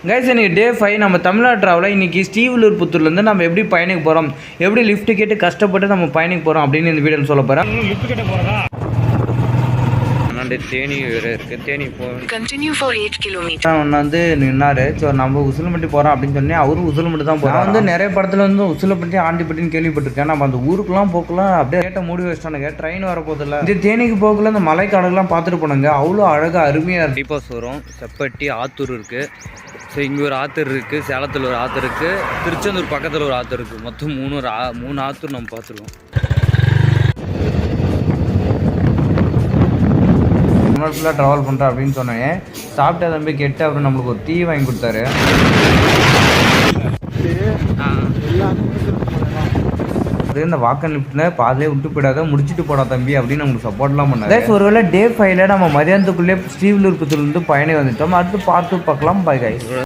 Guys இன்னைக்கு டே 5 நம்ம தமிழ்நாடு ட்ராவலில் இன்றைக்கி ஸ்ரீவில்லிபுத்தூர்லேருந்து நம்ம எப்படி பயணிக்க போகிறோம், எப்படி லிஃப்ட் கேட்டு கஷ்டப்பட்டு நம்ம பயணிக்க போகிறோம் அப்படின்னு இந்த வீடியோவில் சொல்ல போகிறேன். லிஃப்ட் கேட்டு போகிறதா தேனி வேறு இருக்குது. தேனி போகிறேன் வந்து நின்னாரு. ஸோ நம்ம உசிலம்பட்டி போகிறோம் அப்படின்னு சொன்னேன். அவரும் உசிலம்பட்டி தான் போகிறோம். வந்து நிறைய படத்தில் வந்து உசிலம்பட்டி ஆண்டிப்பட்டின்னு கேள்விப்பட்டிருக்கேன். நம்ம அந்த ஊருக்குலாம் போக்கலாம் அப்படியே கேட்ட மூடி வச்சிட்டானுங்க. ட்ரெயின் வர போதில்ல. இந்த தேனிக்கு போகல இந்த மலைக்காடுகள்லாம் பார்த்துட்டு போனாங்க. அவ்வளோ அழகாக அருமையாக இருக்கு. டிப்போஸ் வரும். செப்பட்டி ஆத்தூர் இருக்குது. ஸோ இங்கே ஒரு ஆத்தூர் இருக்குது, சேலத்தில் ஒரு ஆத்தூர் இருக்குது, திருச்செந்தூர் பக்கத்தில் ஒரு ஆத்தூர் இருக்குது. மொத்தம் மூணு ஆத்தூர் நம்ம பார்த்துருக்கோம். ஃபுல்லாக ட்ராவல் பண்ணுறேன் அப்படின்னு சொன்னேன். சாப்பிட்டா தம்பி கெட்டு அப்புறம் நம்மளுக்கு ஒரு டீ வாங்கி கொடுத்தாரு. இந்த வாக்கன் லிஃப்ட்ல பாதிலே விட்டு போயிடாத, முடிச்சுட்டு போடா தம்பி அப்படின்னு நம்மளுக்கு சப்போர்ட்லாம் பண்ணாரு. ஒருவேளை டே 5ல நம்ம மதியானத்துக்குள்ளே ஸ்ரீவில்லிபுத்தூர்லேருந்து பயணி வந்துட்டோம். அடுத்து பார்த்து பார்க்கலாம். Bye guys.